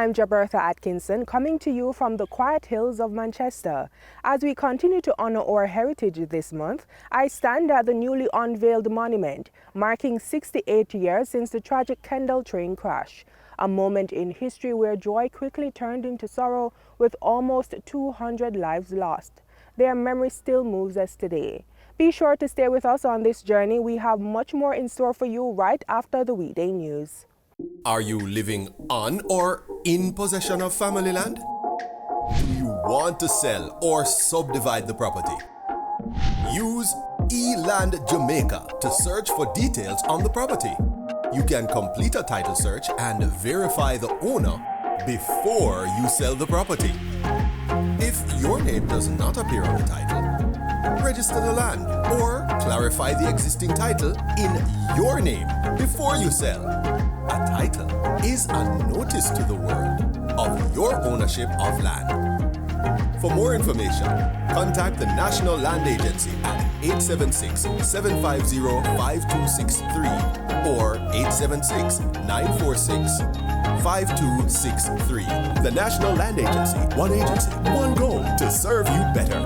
I'm Jabertha Atkinson, coming to you from the quiet hills of Manchester. As we continue to honor our heritage this month, I stand at the newly unveiled monument, marking 68 years since the tragic Kendal train crash. A moment in history where joy quickly turned into sorrow with almost 200 lives lost. Their memory still moves us today. Be sure to stay with us on this journey. We have much more in store for you right after the weekday news. Are you living on or in possession of family land? Do you want to sell or subdivide the property? Use eLand Jamaica to search for details on the property. You can complete a title search and verify the owner before you sell the property. If your name does not appear on the title, register the land or clarify the existing title in your name before you sell. A title is a notice to the world of your ownership of land. For more information, contact the National Land Agency at 876-750-5263 or 876-946-5263. The National Land Agency, one agency, one goal to serve you better.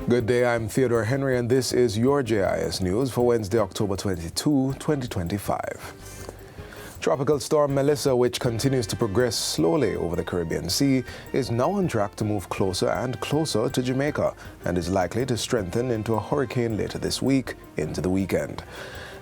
Good day, I'm Theodore Henry, and this is your JIS News for Wednesday, October 22, 2025. Tropical storm Melissa, which continues to progress slowly over the Caribbean Sea, is now on track to move closer and closer to Jamaica and is likely to strengthen into a hurricane later this week into the weekend.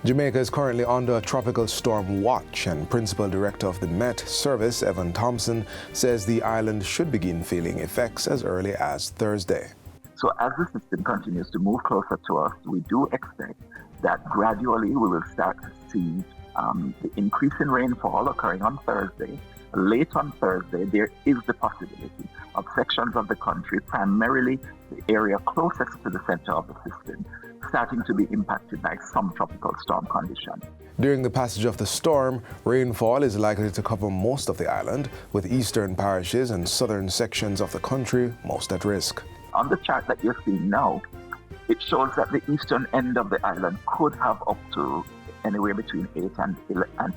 Jamaica is currently under a tropical storm watch, and Principal Director of the Met Service, Evan Thompson, says the island should begin feeling effects as early as Thursday. So as the system continues to move closer to us, we do expect that gradually we will start to see the increase in rainfall occurring on Thursday. Late on Thursday, there is the possibility of sections of the country, primarily the area closest to the center of the system, starting to be impacted by some tropical storm conditions. During the passage of the storm, rainfall is likely to cover most of the island, with eastern parishes and southern sections of the country most at risk. On the chart that you're seeing now, it shows that the eastern end of the island could have up to anywhere between 8 and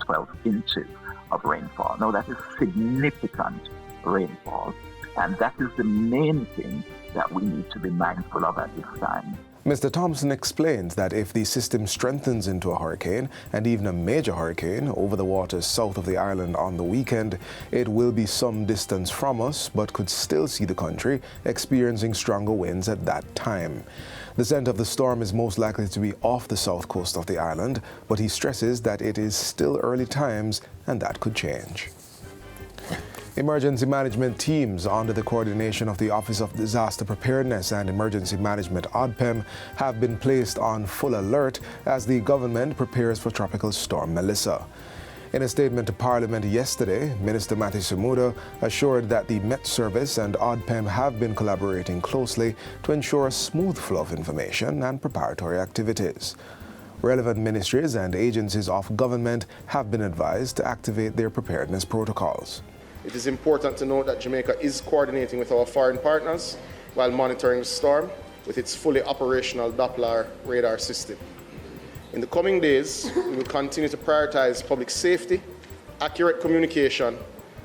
12 inches of rainfall. Now that is significant rainfall, and that is the main thing that we need to be mindful of at this time. Mr. Thompson explains that if the system strengthens into a hurricane and even a major hurricane over the waters south of the island on the weekend, it will be some distance from us but could still see the country experiencing stronger winds at that time. The center of the storm is most likely to be off the south coast of the island, but he stresses that it is still early times and that could change. Emergency management teams under the coordination of the Office of Disaster Preparedness and Emergency Management (ODPEM) have been placed on full alert as the government prepares for Tropical Storm Melissa. In a statement to Parliament yesterday, Minister Matthew Samuda assured that the Met Service and ODPEM have been collaborating closely to ensure a smooth flow of information and preparatory activities. Relevant ministries and agencies of government have been advised to activate their preparedness protocols. It is important to note that Jamaica is coordinating with our foreign partners while monitoring the storm with its fully operational Doppler radar system. In the coming days, we will continue to prioritize public safety, accurate communication,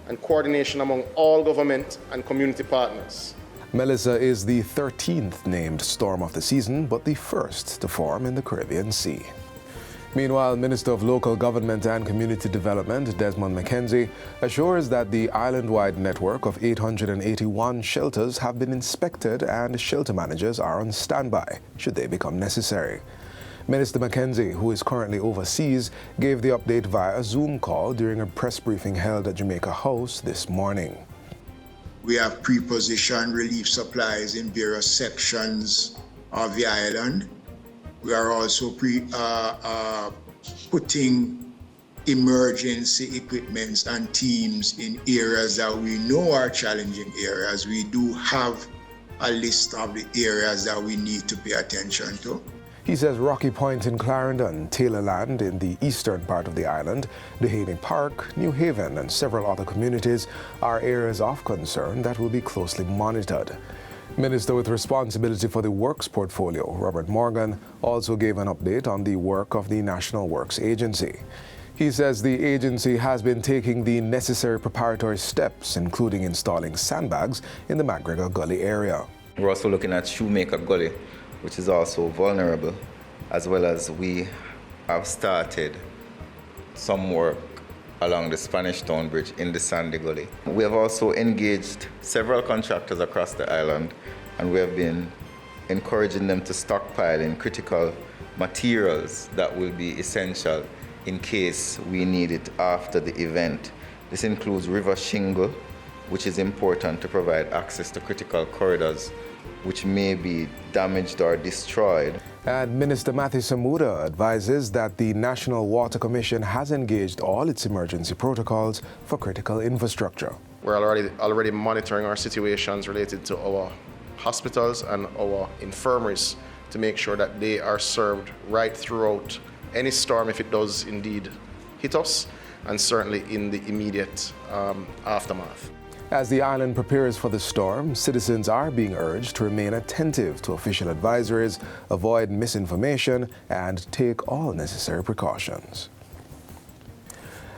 and coordination among all government and community partners. Melissa is the 13th named storm of the season, but the first to form in the Caribbean Sea. Meanwhile, Minister of Local Government and Community Development, Desmond McKenzie, assures that the island-wide network of 881 shelters have been inspected and shelter managers are on standby should they become necessary. Minister McKenzie, who is currently overseas, gave the update via a Zoom call during a press briefing held at Jamaica House this morning. We have pre-positioned relief supplies in various sections of the island. We are also putting emergency equipments and teams in areas that we know are challenging areas. We do have a list of the areas that we need to pay attention to. He says Rocky Point in Clarendon, Taylorland in the eastern part of the island, Dehaney Park, New Haven and several other communities are areas of concern that will be closely monitored. Minister with responsibility for the Works portfolio, Robert Morgan, also gave an update on the work of the National Works Agency. He says the agency has been taking the necessary preparatory steps, including installing sandbags in the McGregor Gully area. We're also looking at Shoemaker Gully, which is also vulnerable, as well as we have started some work along the Spanish Town Bridge in the Sandy Gully. We have also engaged several contractors across the island, and we have been encouraging them to stockpile in critical materials that will be essential in case we need it after the event. This includes river shingle, which is important to provide access to critical corridors which may be damaged or destroyed. And Minister Matthew Samuda advises that the National Water Commission has engaged all its emergency protocols for critical infrastructure. We're already monitoring our situations related to our hospitals and our infirmaries to make sure that they are served right throughout any storm if it does indeed hit us, and certainly in the immediate aftermath. As the island prepares for the storm, citizens are being urged to remain attentive to official advisories, avoid misinformation, and take all necessary precautions.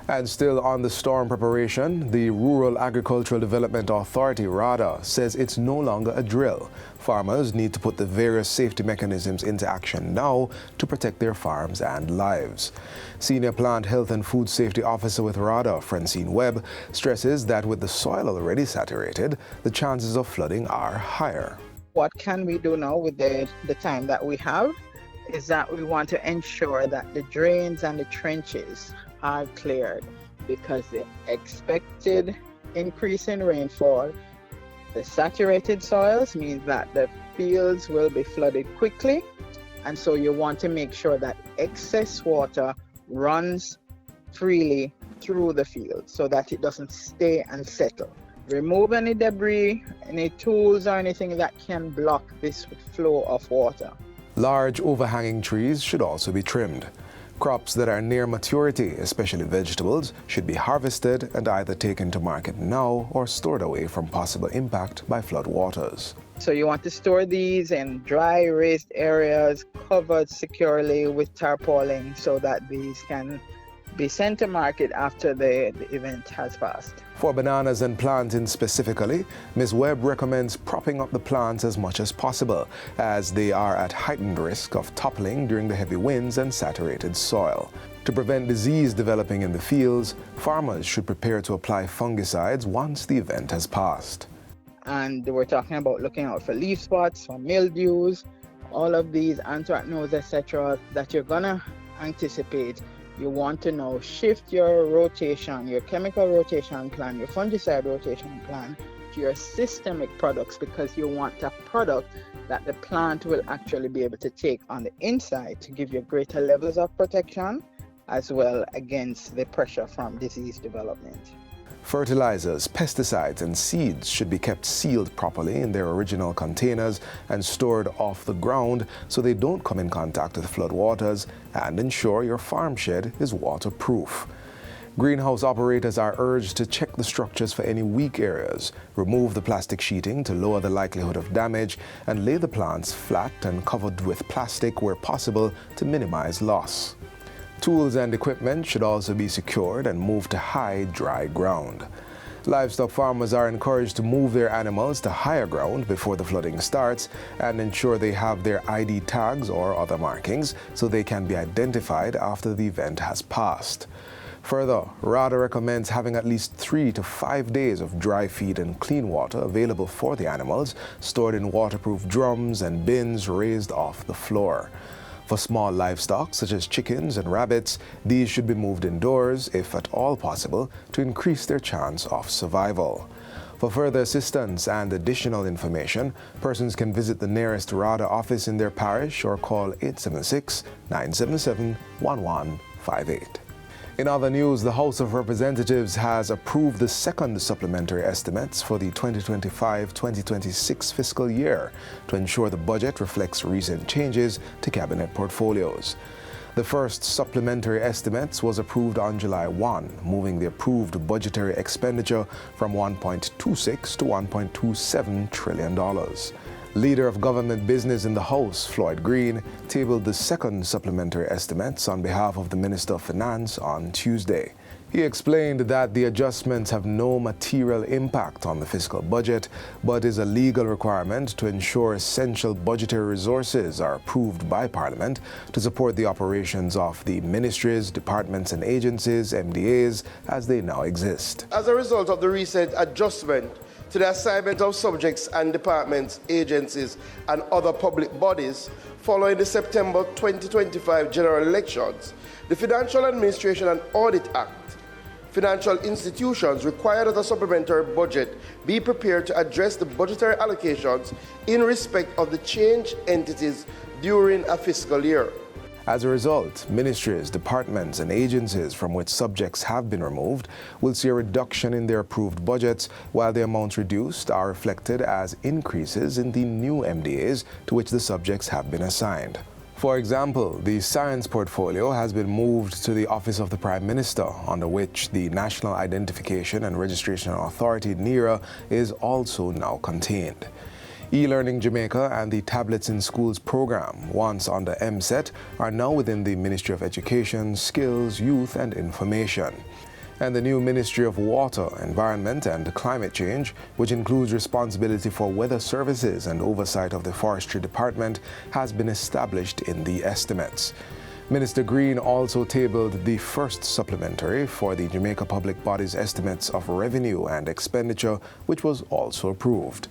And still on the storm preparation, the Rural Agricultural Development Authority, RADA, says it's no longer a drill. Farmers need to put the various safety mechanisms into action now to protect their farms and lives. Senior Plant Health and Food Safety Officer with RADA, Francine Webb, stresses that with the soil already saturated, the chances of flooding are higher. What can we do now with the time that we have is that we want to ensure that the drains and the trenches are cleared, because the expected increase in rainfall, the saturated soils means that the fields will be flooded quickly, and so you want to make sure that excess water runs freely through the field so that it doesn't stay and settle. Remove any debris, any tools or anything that can block this flow of water. Large overhanging trees should also be trimmed. Crops that are near maturity, especially vegetables, should be harvested and either taken to market now or stored away from possible impact by flood waters. So you want to store these in dry, raised areas, covered securely with tarpaulin so that these can be sent to market after the event has passed. For bananas and plantains specifically, Ms. Webb recommends propping up the plants as much as possible, as they are at heightened risk of toppling during the heavy winds and saturated soil. To prevent disease developing in the fields, farmers should prepare to apply fungicides once the event has passed. And we're talking about looking out for leaf spots, for mildews, all of these anthracnose, etc., that you're gonna anticipate. You want to now shift your rotation, your chemical rotation plan, your fungicide rotation plan to your systemic products, because you want a product that the plant will actually be able to take on the inside to give you greater levels of protection as well against the pressure from disease development. Fertilizers, pesticides, and seeds should be kept sealed properly in their original containers and stored off the ground so they don't come in contact with flood waters, and ensure your farm shed is waterproof. Greenhouse operators are urged to check the structures for any weak areas, remove the plastic sheeting to lower the likelihood of damage, and lay the plants flat and covered with plastic where possible to minimize loss. Tools and equipment should also be secured and moved to high, dry ground. Livestock farmers are encouraged to move their animals to higher ground before the flooding starts and ensure they have their ID tags or other markings so they can be identified after the event has passed. Further, RADA recommends having at least 3 to 5 days of dry feed and clean water available for the animals, stored in waterproof drums and bins raised off the floor. For small livestock, such as chickens and rabbits, these should be moved indoors, if at all possible, to increase their chance of survival. For further assistance and additional information, persons can visit the nearest RADA office in their parish or call 876-977-1158. In other news, the House of Representatives has approved the second supplementary estimates for the 2025-2026 fiscal year to ensure the budget reflects recent changes to cabinet portfolios. The first supplementary estimates was approved on July 1, moving the approved budgetary expenditure from $1.26 to $1.27 trillion. Leader of Government Business in the House, Floyd Green, tabled the second supplementary estimates on behalf of the Minister of Finance on Tuesday. He explained that the adjustments have no material impact on the fiscal budget, but is a legal requirement to ensure essential budgetary resources are approved by Parliament to support the operations of the ministries, departments and agencies, MDAs, as they now exist. As a result of the recent adjustment to the assignment of subjects and departments, agencies, and other public bodies following the September 2025 general elections, the Financial Administration and Audit Act, financial institutions require that a supplementary budget be prepared to address the budgetary allocations in respect of the changed entities during a fiscal year. As a result, ministries, departments, and agencies from which subjects have been removed will see a reduction in their approved budgets, while the amounts reduced are reflected as increases in the new MDAs to which the subjects have been assigned. For example, the science portfolio has been moved to the Office of the Prime Minister, under which the National Identification and Registration Authority, NIRA, is also now contained. E-Learning Jamaica and the Tablets in Schools program, once under MSET, are now within the Ministry of Education, Skills, Youth and Information. And the new Ministry of Water, Environment and Climate Change, which includes responsibility for weather services and oversight of the Forestry Department, has been established in the estimates. Minister Green also tabled the first supplementary for the Jamaica Public Body's estimates of revenue and expenditure, which was also approved.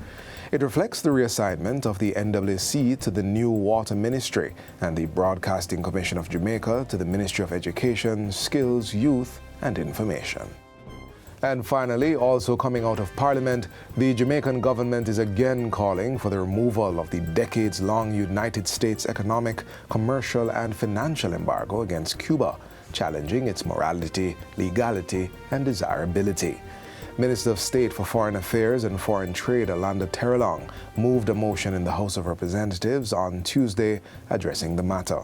It reflects the reassignment of the NWC to the new Water Ministry and the Broadcasting Commission of Jamaica to the Ministry of Education, Skills, Youth and Information. And finally, also coming out of Parliament, the Jamaican government is again calling for the removal of the decades-long United States economic, commercial and financial embargo against Cuba, challenging its morality, legality and desirability. Minister of State for Foreign Affairs and Foreign Trade, Alanda Terrelong, moved a motion in the House of Representatives on Tuesday addressing the matter.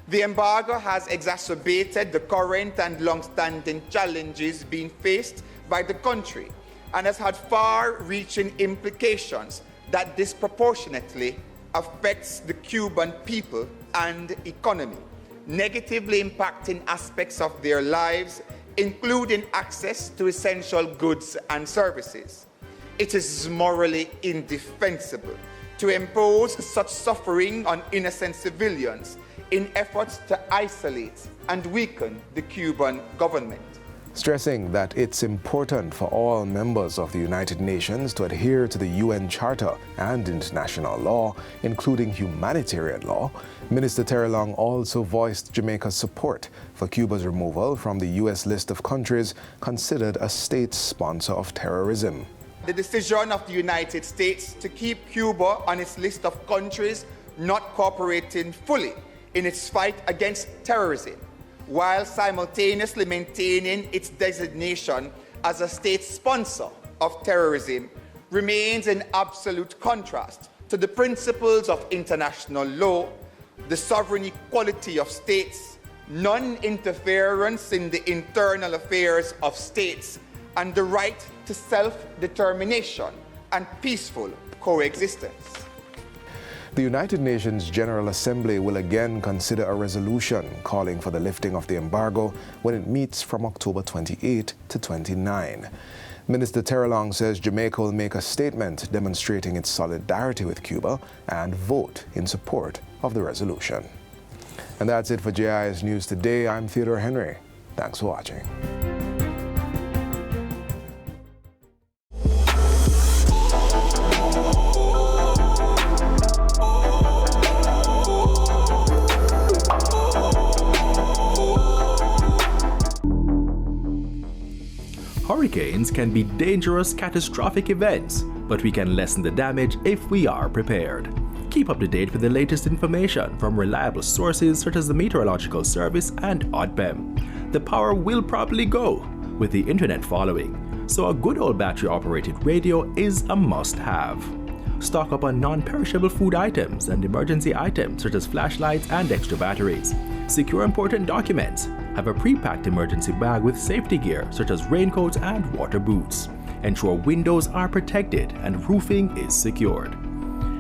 The embargo has exacerbated the current and long-standing challenges being faced by the country and has had far-reaching implications that disproportionately affects the Cuban people and economy, negatively impacting aspects of their lives, including access to essential goods and services. It is morally indefensible to impose such suffering on innocent civilians in efforts to isolate and weaken the Cuban government. Stressing that it's important for all members of the United Nations to adhere to the UN Charter and international law, including humanitarian law, Minister Terrelong also voiced Jamaica's support for Cuba's removal from the U.S. list of countries considered a state sponsor of terrorism. The decision of the United States to keep Cuba on its list of countries not cooperating fully in its fight against terrorism, while simultaneously maintaining its designation as a state sponsor of terrorism, remains in absolute contrast to the principles of international law, the sovereign equality of states, non-interference in the internal affairs of states, and the right to self-determination and peaceful coexistence. The United Nations General Assembly will again consider a resolution calling for the lifting of the embargo when it meets from October 28 to 29. Minister Terrelong says Jamaica will make a statement demonstrating its solidarity with Cuba and vote in support of the resolution. And that's it for JIS News Today. I'm Theodore Henry. Thanks for watching. Hurricanes can be dangerous, catastrophic events, but we can lessen the damage if we are prepared. Keep up to date with the latest information from reliable sources such as the Meteorological Service and ODPEM. the power will probably go, with the internet following, so a good old battery-operated radio is a must-have. Stock up on non-perishable food items and emergency items such as flashlights and extra batteries. Secure important documents. Have a pre-packed emergency bag with safety gear such as raincoats and water boots. Ensure windows are protected and roofing is secured.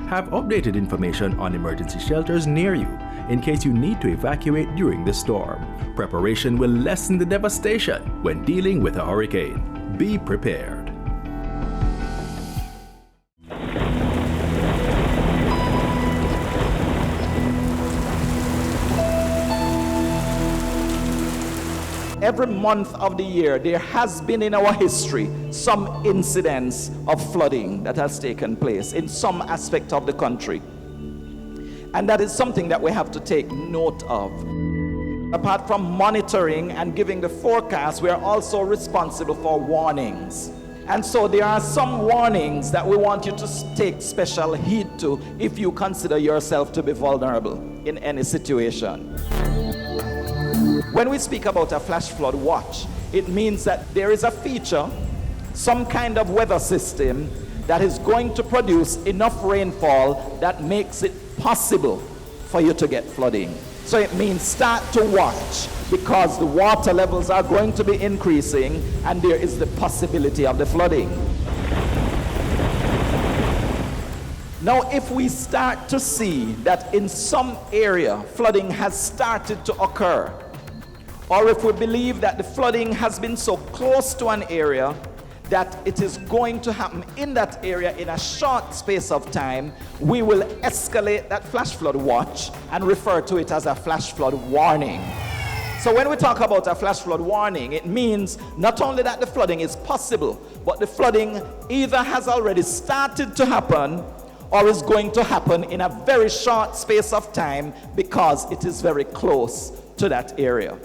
Have updated information on emergency shelters near you in case you need to evacuate during the storm. Preparation will lessen the devastation when dealing with a hurricane. Be prepared. Every month of the year, there has been in our history some incidents of flooding that has taken place in some aspect of the country. And that is something that we have to take note of. Apart from monitoring and giving the forecast, we are also responsible for warnings. And so there are some warnings that we want you to take special heed to if you consider yourself to be vulnerable in any situation. When we speak about a flash flood watch, it means that there is a feature, some kind of weather system that is going to produce enough rainfall that makes it possible for you to get flooding. So it means start to watch because the water levels are going to be increasing and there is the possibility of the flooding. Now, if we start to see that in some area flooding has started to occur, or if we believe that the flooding has been so close to an area that it is going to happen in that area in a short space of time, we will escalate that flash flood watch and refer to it as a flash flood warning. So when we talk about a flash flood warning, it means not only that the flooding is possible, but the flooding either has already started to happen or is going to happen in a very short space of time because it is very close to that area.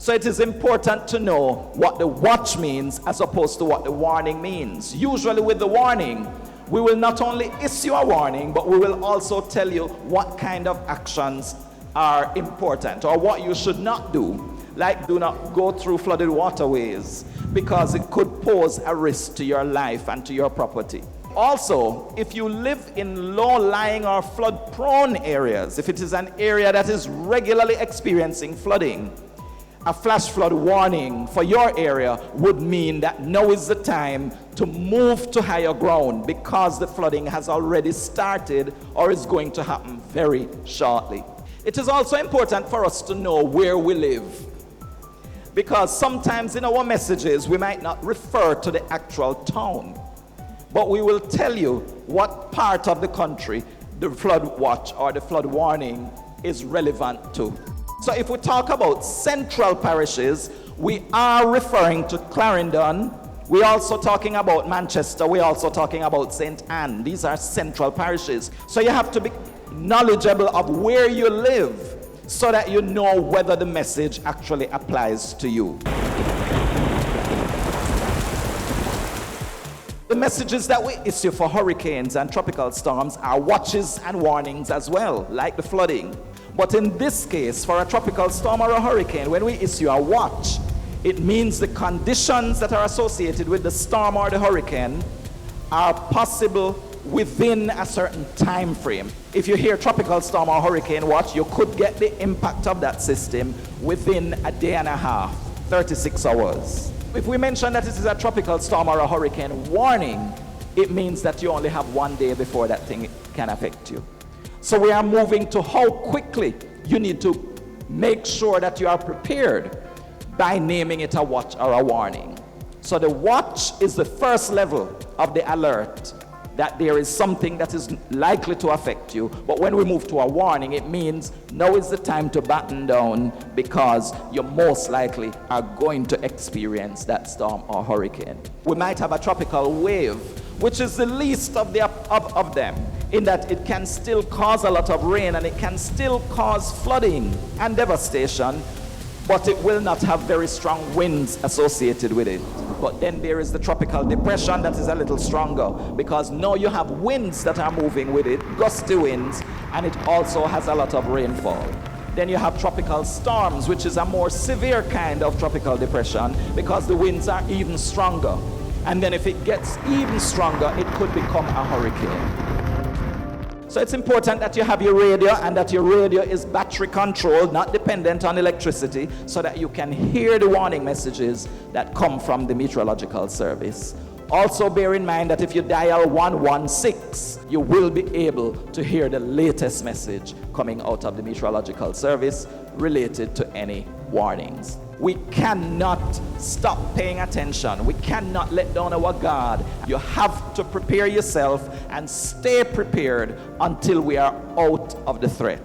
So it is important to know what the watch means as opposed to what the warning means. Usually with the warning, we will not only issue a warning, but we will also tell you what kind of actions are important or what you should not do. Like do not go through flooded waterways because it could pose a risk to your life and to your property. Also, if you live in low-lying or flood-prone areas, if it is an area that is regularly experiencing flooding, a flash flood warning for your area would mean that now is the time to move to higher ground because the flooding has already started or is going to happen very shortly. It is also important for us to know where we live because sometimes in our messages we might not refer to the actual town, but we will tell you what part of the country the flood watch or the flood warning is relevant to. So if we talk about central parishes, we are referring to Clarendon. We're also talking about Manchester. We're also talking about St. Anne. These are central parishes. So you have to be knowledgeable of where you live so that you know whether the message actually applies to you. The messages that we issue for hurricanes and tropical storms are watches and warnings as well, like the flooding. But in this case, for a tropical storm or a hurricane, when we issue a watch, it means the conditions that are associated with the storm or the hurricane are possible within a certain time frame. If you hear tropical storm or hurricane watch, you could get the impact of that system within a day and a half, 36 hours. If we mention that it is a tropical storm or a hurricane warning, it means that you only have 1 day before that thing can affect you. So we are moving to how quickly you need to make sure that you are prepared by naming it a watch or a warning. So the watch is the first level of the alert that there is something that is likely to affect you. But when we move to a warning, it means now is the time to batten down because you most likely are going to experience that storm or hurricane. We might have a tropical wave, which is the least of them, in that it can still cause a lot of rain and it can still cause flooding and devastation, but it will not have very strong winds associated with it. But then there is the tropical depression that is a little stronger because now you have winds that are moving with it, gusty winds, and it also has a lot of rainfall. Then you have tropical storms, which is a more severe kind of tropical depression because the winds are even stronger. And then if it gets even stronger, it could become a hurricane. So it's important that you have your radio and that your radio is battery controlled, not dependent on electricity, so that you can hear the warning messages that come from the meteorological service. Also bear in mind that if you dial 116, you will be able to hear the latest message coming out of the meteorological service related to any warnings. We cannot stop paying attention. We cannot let down our guard. You have to prepare yourself and stay prepared until we are out of the threat.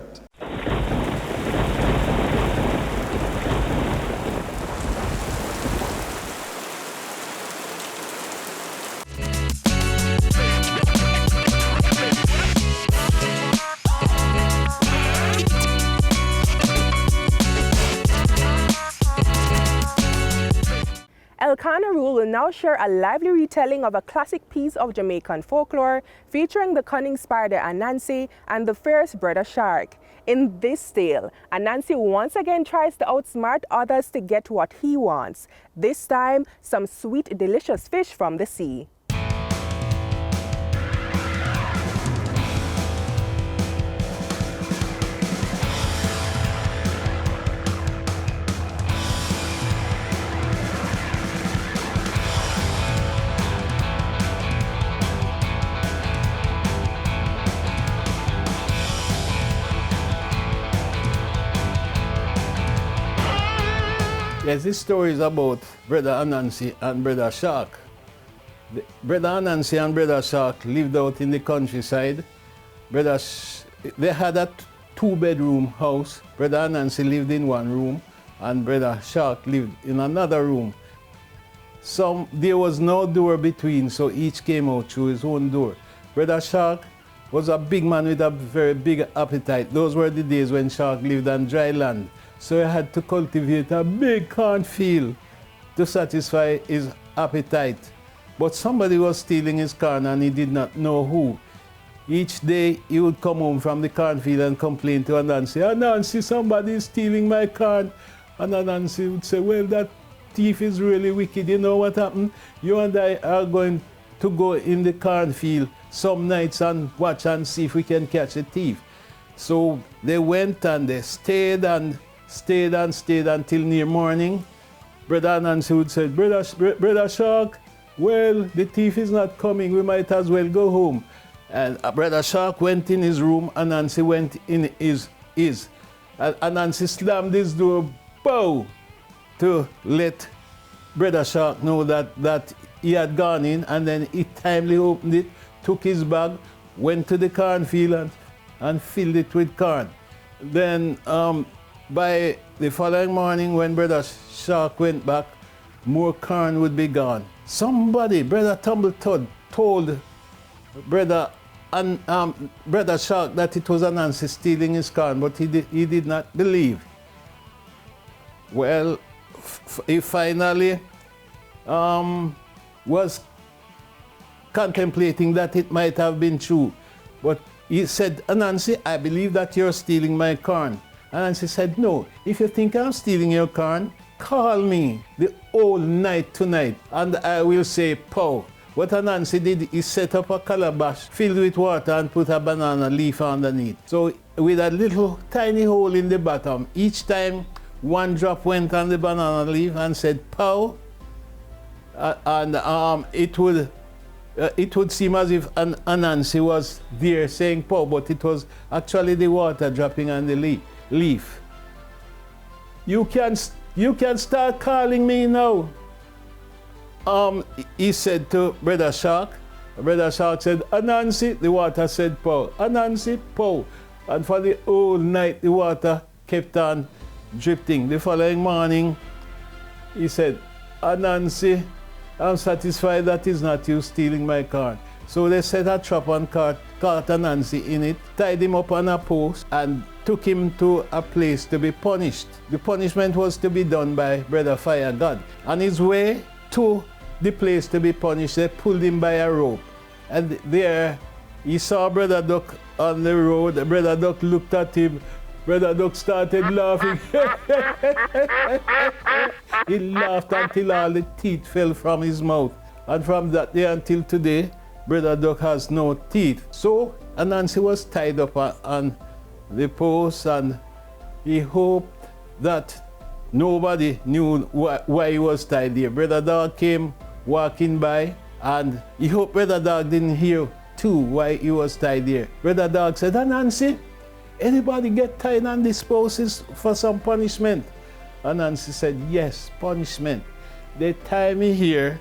Elkanah Rule will now share a lively retelling of a classic piece of Jamaican folklore featuring the cunning spider Anansi and the fierce brother shark. In this tale, Anansi once again tries to outsmart others to get what he wants. This time, some sweet, delicious fish from the sea. Yes, this story is about Brother Anansi and Brother Shark. Brother Anansi and Brother Shark lived out in the countryside. They had a two-bedroom house. Brother Anansi lived in one room and Brother Shark lived in another room. There was no door between, so each came out through his own door. Brother Shark was a big man with a very big appetite. Those were the days when Shark lived on dry land. So he had to cultivate a big cornfield to satisfy his appetite. But somebody was stealing his corn and he did not know who. Each day he would come home from the cornfield and complain to Anansi, "Anansi, somebody is stealing my corn." And Anansi would say, "Well, that thief is really wicked. You know what happened? You and I are going to go in the cornfield some nights and watch and see if we can catch a thief." So they went and they stayed until near morning. Brother Anansi would say, Brother Shark, well, the thief is not coming. We might as well go home. And Brother Shark went in his room. Anansi went in his. Anansi slammed his door, bow, to let Brother Shark know that he had gone in. And then he timely opened it, took his bag, went to the cornfield and filled it with corn. Then by the following morning, when Brother Shark went back, more corn would be gone. Somebody, Brother Tumbletoad, told Brother Shark that it was Anansi stealing his corn, but he did not believe. Well, he finally was contemplating that it might have been true. But he said, "Anansi, I believe that you're stealing my corn." Anansi said, "No, if you think I'm stealing your corn, call me the whole night tonight, and I will say, pow." What Anansi did is set up a calabash filled with water and put a banana leaf underneath. So with a little tiny hole in the bottom, each time one drop went on the banana leaf and said, pow, it would seem as if Anansi was there saying pow, but it was actually the water dropping on the leaf. You can start calling me now," he said to Brother Shark. Brother Shark said, "Anansi." The water said, "Pow." "Anansi, pow." And for the whole night, the water kept on dripping. The following morning, he said, "Anansi, I'm satisfied that it's not you stealing my corn." So they set a trap and caught Anansi in it, tied him up on a post, and took him to a place to be punished. The punishment was to be done by Brother Fire God. On his way to the place to be punished, they pulled him by a rope. And there he saw Brother Duck on the road. Brother Duck looked at him Brother Duck started laughing. He laughed until all the teeth fell from his mouth. And from that day until today, Brother Duck has no teeth. So Anansi was tied up on the post, and he hoped that nobody knew why he was tied there. Brother Dog came walking by, and he hoped Brother Dog didn't hear too why he was tied there. Brother Dog said, Anansi, anybody get tied on this post is for some punishment? Anansi said, yes, punishment. They tie me here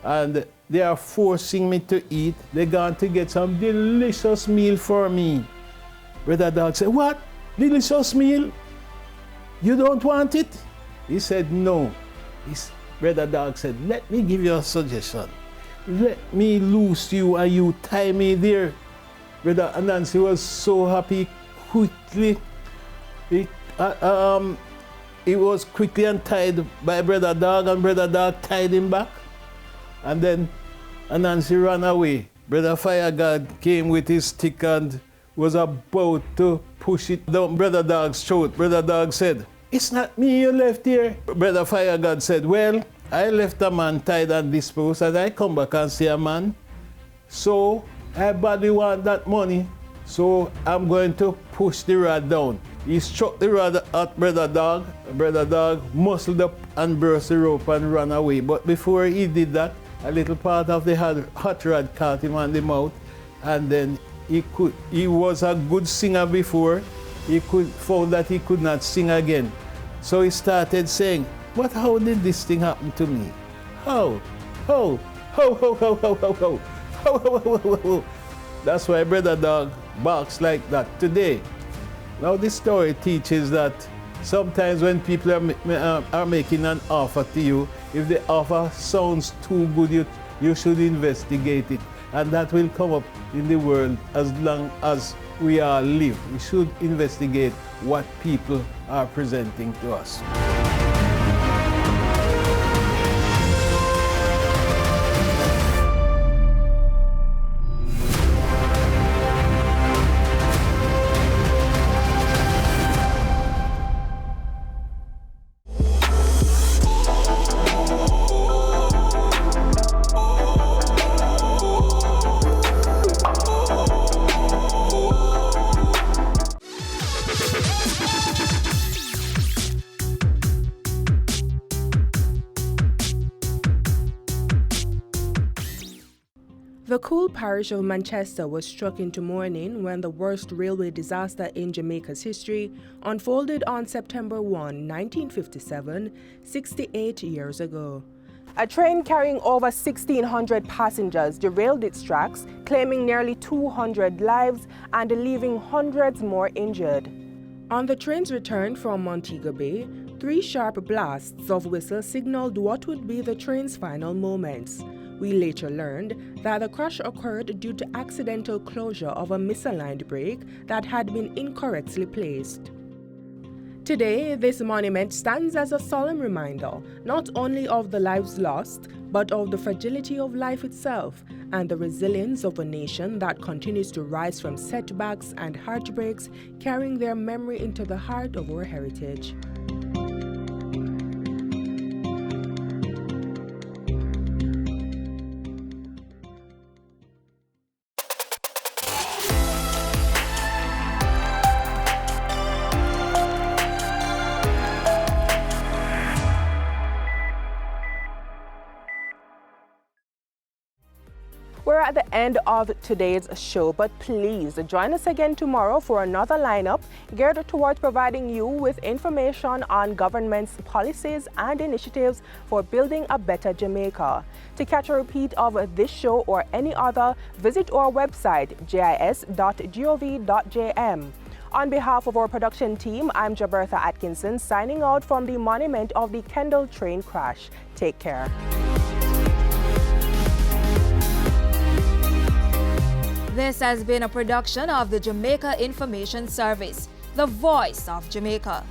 and they are forcing me to eat. They're going to get some delicious meal for me. Brother Dog said, what? Delicious meal? You don't want it? He said, no. Brother Dog said, let me give you a suggestion. Let me loose you and you tie me there. Brother Anansi was so happy. Quickly, he was quickly untied by Brother Dog, and Brother Dog tied him back. And then Anansi ran away. Brother Fire God came with his stick and was about to push it down Brother Dog's throat. Brother Dog said, it's not me you left here. Brother Fire God said, well, I left a man tied on this post and I come back and see a man. So I badly want that money. So I'm going to push the rod down. He struck the rod at Brother Dog. Brother Dog muscled up and burst the rope and ran away. But before he did that, a little part of the hot rod caught him on the mouth. And then he was a good singer before. He found that he could not sing again. So he started saying, but how did this thing happen to me? How? That's why Brother Dog barks like that today. Now this story teaches that sometimes when people are making an offer to you, if the offer sounds too good, you should investigate it. And that will come up in the world as long as we all live. We should investigate what people are presenting to us. The cool parish of Manchester was struck into mourning when the worst railway disaster in Jamaica's history unfolded on September 1, 1957, 68 years ago. A train carrying over 1,600 passengers derailed its tracks, claiming nearly 200 lives and leaving hundreds more injured. On the train's return from Montego Bay, 3 sharp blasts of whistle signaled what would be the train's final moments. We later learned that the crash occurred due to accidental closure of a misaligned brake that had been incorrectly placed. Today, this monument stands as a solemn reminder not only of the lives lost, but of the fragility of life itself and the resilience of a nation that continues to rise from setbacks and heartbreaks, carrying their memory into the heart of our heritage. We're at the end of today's show, but please join us again tomorrow for another lineup geared towards providing you with information on government's policies and initiatives for building a better Jamaica. To catch a repeat of this show or any other, visit our website, jis.gov.jm. On behalf of our production team, I'm Jabertha Atkinson, signing out from the monument of the Kendal train crash. Take care. This has been a production of the Jamaica Information Service, the voice of Jamaica.